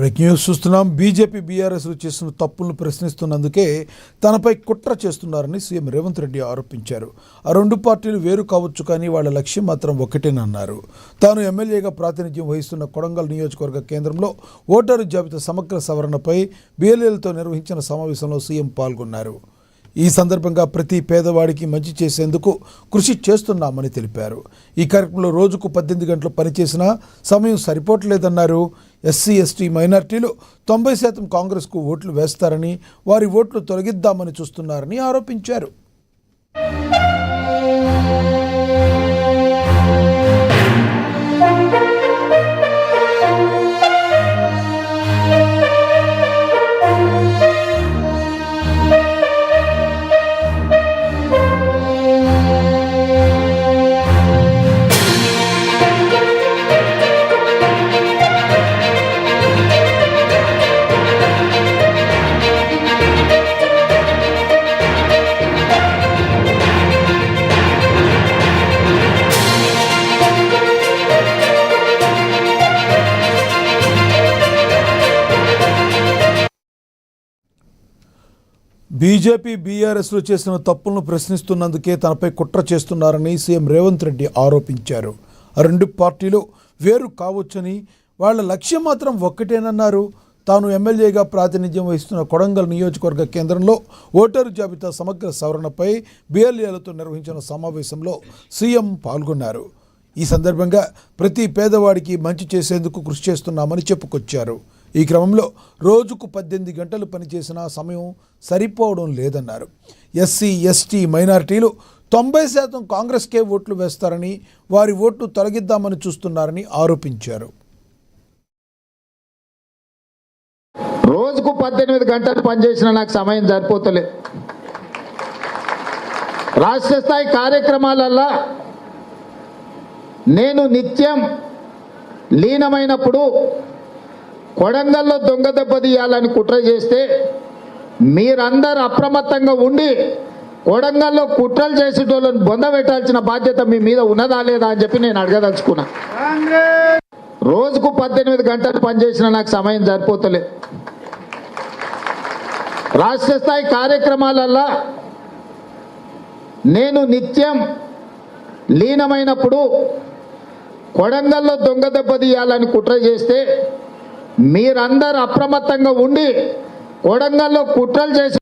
Breaking news చూస్తున్నాం. BJP బీఆర్ఎస్లు చేస్తున్న తప్పులను ప్రశ్నిస్తున్నందుకే తనపై కుట్ర చేస్తున్నారని సీఎం రేవంత్ రెడ్డి ఆరోపించారు. ఆ రెండు పార్టీలు వేరు కావచ్చు, కానీ వాళ్ళ లక్ష్యం మాత్రం ఒకటేనన్నారు. తాను ఎమ్మెల్యేగా ప్రాతినిధ్యం వహిస్తున్న కొడంగల్ నియోజకవర్గ కేంద్రంలో ఓటరు జాబితా సమగ్ర సవరణపై BLAలతో నిర్వహించిన సమావేశంలో సీఎం పాల్గొన్నారు. ఈ సందర్భంగా ప్రతి పేదవాడికి మంచి చేసేందుకు కృషి చేస్తున్నామని తెలిపారు. ఈ కార్యక్రమంలో రోజుకు 18 గంటలు పనిచేసినా సమయం సరిపోవట్లేదన్నారు. SC, ST మైనార్టీలు 90% కాంగ్రెస్కు ఓట్లు వేస్తారని, వారి ఓట్లు తొలగిద్దామని చూస్తున్నారని ఆరోపించారు. బీజేపీ బీఆర్ఎస్లు చేసిన తప్పులను ప్రశ్నిస్తున్నందుకే తనపై కుట్ర చేస్తున్నారని సీఎం రేవంత్ రెడ్డి ఆరోపించారు. ఆ రెండు పార్టీలు వేరు కావచ్చని, వాళ్ళ లక్ష్యం మాత్రం ఒక్కటేనన్నారు. తాను ఎమ్మెల్యేగా ప్రాతినిధ్యం వహిస్తున్న కొడంగల్ నియోజకవర్గ కేంద్రంలో ఓటరు జాబితా సమగ్ర సవరణపై BLAలతో నిర్వహించిన సమావేశంలో సీఎం పాల్గొన్నారు. ఈ సందర్భంగా ప్రతి పేదవాడికి మంచి చేసేందుకు కృషి చేస్తున్నామని చెప్పుకొచ్చారు. ఈ క్రమంలో రోజుకు 18 గంటలు పనిచేసినా సమయం సరిపోవడం లేదన్నారు. SC, ST మైనారిటీలు 90% కాంగ్రెస్కే ఓట్లు వేస్తారని, వారి ఓట్లు తొలగిద్దామని చూస్తున్నారని ఆరోపించారు. రోజుకు 18 గంటలు పనిచేసినా నాకు సమయం సరిపోతలేదు. రాష్ట్ర స్థాయి కార్యక్రమాలల్లో నేను నిత్యం లీనమైనప్పుడు కొడంగల్లో దొంగ దెబ్బ తీయాలని కుట్ర చేస్తే మీరందరూ అప్రమత్తంగా ఉండి కొడంగల్లో కుట్రలు చేసేటోళ్ళని బొంద పెట్టాల్సిన బాధ్యత మీ మీద ఉన్నదా లేదా అని చెప్పి నేను అడగదలుచుకున్నా. రోజుకు 18 గంటలు పనిచేసినా నాకు సమయం సరిపోతలేదు. రాష్ట్ర స్థాయి కార్యక్రమాలల్లో నేను నిత్యం లీనమైనప్పుడు కొడంగల్లో దొంగ దెబ్బ తీయాలని కుట్ర చేస్తే మీరందరూ అప్రమత్తంగా ఉండి కొడంగల్లో కుట్రలు చేసి